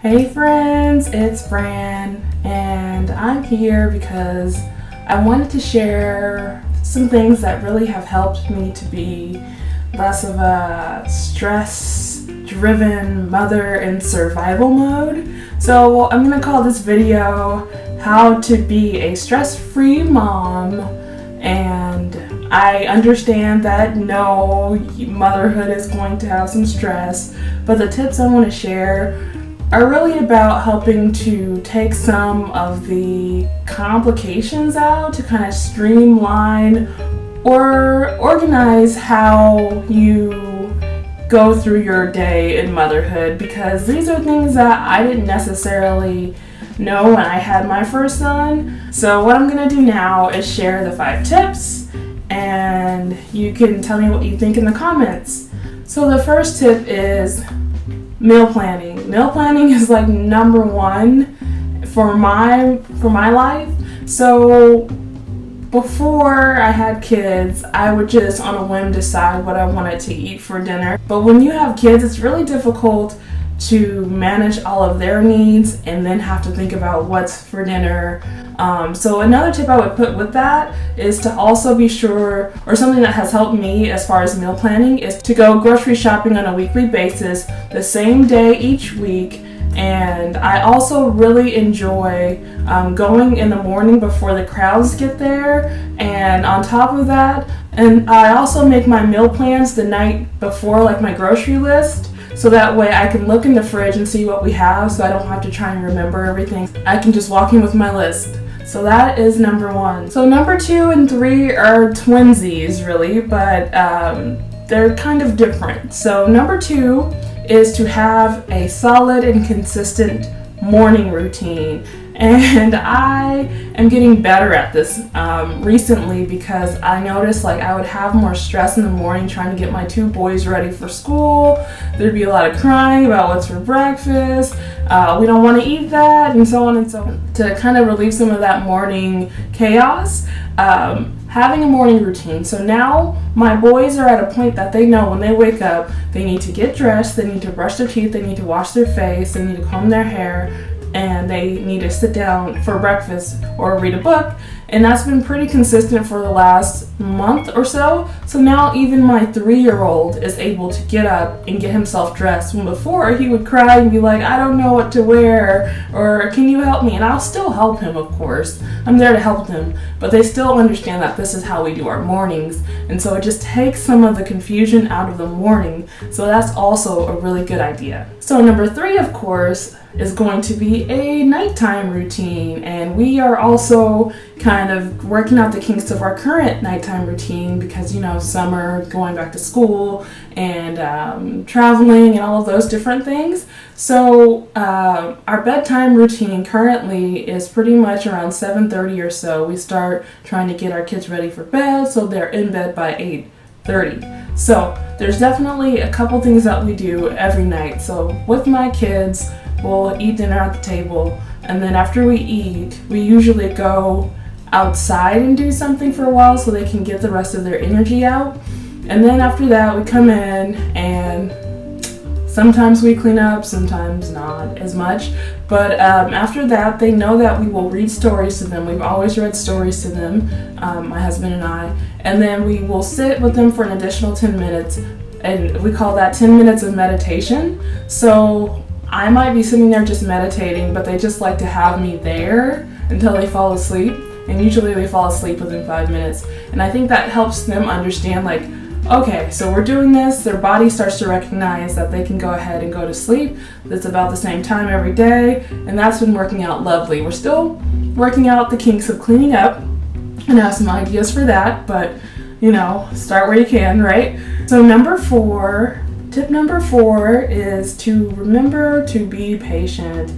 Hey friends, it's Bran, and I'm here because I wanted to share some things that really have helped me to be less of a stress-driven mother in survival mode. So I'm going to call this video How to Be a Stress-Free Mom. And I understand that no, motherhood is going to have some stress, but the tips I want to share are really about helping to take some of the complications out, to kind of streamline or organize how you go through your day in motherhood, because these are things that I didn't necessarily know when I had my first son. So what I'm going to do now is share the 5 tips, and you can tell me what you think in the comments. So the first tip is meal planning. Meal planning is like number one for my life. So before I had kids, I would just on a whim decide what I wanted to eat for dinner. But when you have kids, it's really difficult to manage all of their needs and then have to think about what's for dinner. So another tip I would put with that is to also be sure, or something that has helped me as far as meal planning, is to go grocery shopping on a weekly basis, the same day each week. And I also really enjoy going in the morning before the crowds get there. And on top of that, and I also make my meal plans the night before, like my grocery list. So that way I can look in the fridge and see what we have, so I don't have to try and remember everything. I can just walk in with my list. So that is number 1. So number 2 and 3 are twinsies really, but they're kind of different. So number 2 is to have a solid and consistent morning routine. And I am getting better at this recently, because I noticed like I would have more stress in the morning trying to get my 2 boys ready for school. There'd be a lot of crying about what's for breakfast, we don't want to eat that, and so on and so on. To kind of relieve some of that morning chaos, having a morning routine. So now my boys are at a point that they know when they wake up, they need to get dressed, they need to brush their teeth, they need to wash their face, they need to comb their hair, and they need to sit down for breakfast or read a book. And that's been pretty consistent for the last month or so. So now even my 3-year-old is able to get up and get himself dressed, when before he would cry and be like, I don't know what to wear, or can you help me? And I'll still help him, of course. I'm there to help him, but they still understand that this is how we do our mornings. And so it just takes some of the confusion out of the morning. So that's also a really good idea. So number 3, of course, is going to be a nighttime routine. And we are also kind of working out the kinks of our current nighttime routine, because, you know, summer, going back to school, and traveling, and all of those different things. So our bedtime routine currently is pretty much around 7:30 or so. We start trying to get our kids ready for bed, so they're in bed by 8:30. So there's definitely a couple things that we do every night. So with my kids, we'll eat dinner at the table, and then after we eat, we usually go outside and do something for a while so they can get the rest of their energy out. And then after that, we come in, and sometimes we clean up, sometimes not as much. But after that, they know that we will read stories to them. We've always read stories to them, my husband and I. And then we will sit with them for an additional 10 minutes, and we call that 10 minutes of meditation. So I might be sitting there just meditating, but they just like to have me there until they fall asleep. And usually they fall asleep within 5 minutes. And I think that helps them understand, like, okay, so we're doing this. Their body starts to recognize that they can go ahead and go to sleep. That's about the same time every day. And that's been working out lovely. We're still working out the kinks of cleaning up, and I have some ideas for that. But, you know, start where you can, right? So tip number 4 is to remember to be patient.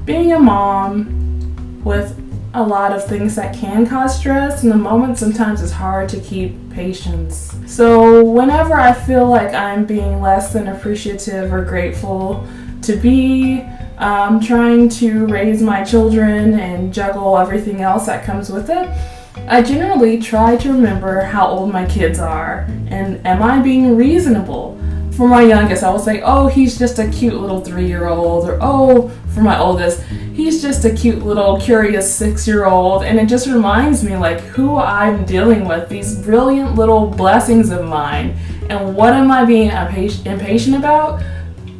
Being a mom with a lot of things that can cause stress in the moment, sometimes it's hard to keep patience. So whenever I feel like I'm being less than appreciative or grateful to be trying to raise my children and juggle everything else that comes with it, I generally try to remember how old my kids are, and am I being reasonable? For my youngest, I will say, oh, he's just a cute little 3-year-old, or oh, for my oldest, he's just a cute little curious 6-year-old. And it just reminds me like who I'm dealing with, these brilliant little blessings of mine. And what am I being impatient about?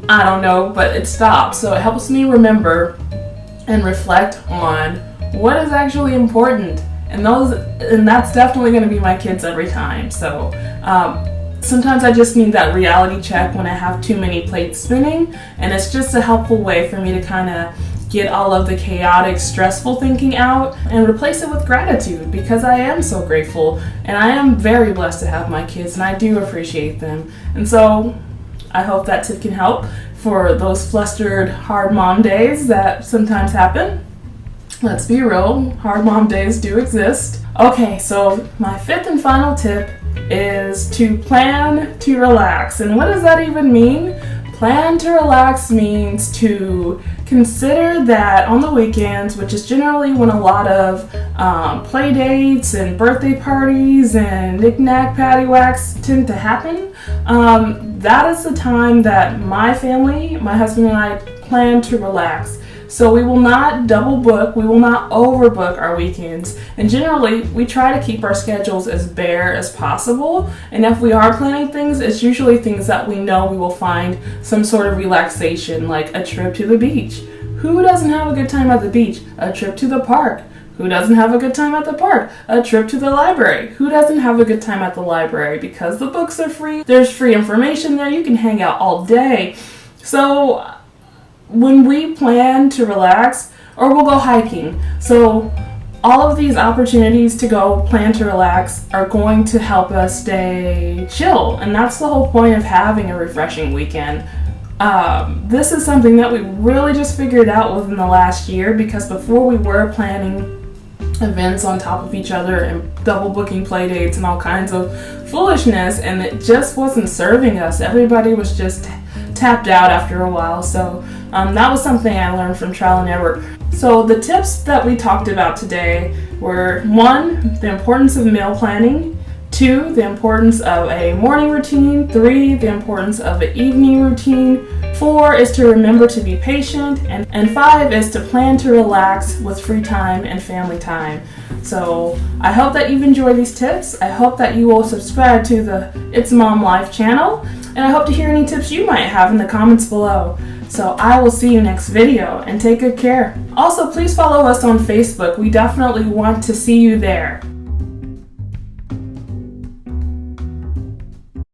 I don't know, but it stops. So it helps me remember and reflect on what is actually important. And that's definitely going to be my kids every time. So sometimes I just need that reality check when I have too many plates spinning, and it's just a helpful way for me to kind of get all of the chaotic, stressful thinking out and replace it with gratitude, because I am so grateful and I am very blessed to have my kids and I do appreciate them. And so I hope that tip can help for those flustered, hard mom days that sometimes happen. Let's be real, hard mom days do exist. Okay, so my 5th and final tip is to plan to relax. And what does that even mean? Plan to relax means to consider that on the weekends, which is generally when a lot of play dates and birthday parties and knick-knack paddywhacks tend to happen, that is the time that my family, my husband and I, plan to relax. So we will not double book, we will not overbook our weekends, and generally we try to keep our schedules as bare as possible. And if we are planning things, it's usually things that we know we will find some sort of relaxation, like a trip to the beach. Who doesn't have a good time at the beach? A trip to the park. Who doesn't have a good time at the park? A trip to the library. Who doesn't have a good time at the library? Because the books are free, there's free information there, you can hang out all day. So when we plan to relax, or we'll go hiking, so all of these opportunities to go plan to relax are going to help us stay chill, and that's the whole point of having a refreshing weekend. This is something that we really just figured out within the last year, because before we were planning events on top of each other and double booking play dates and all kinds of foolishness, and it just wasn't serving us. Everybody was just tapped out after a while. So that was something I learned from trial and error. So the tips that we talked about today were: 1, the importance of meal planning; 2, the importance of a morning routine; 3, the importance of an evening routine; 4 is to remember to be patient; and 5 is to plan to relax with free time and family time. So I hope that you've enjoyed these tips. I hope that you will subscribe to the It's Mom Life channel, and I hope to hear any tips you might have in the comments below. So I will see you next video, and take good care. Also, please follow us on Facebook. We definitely want to see you there.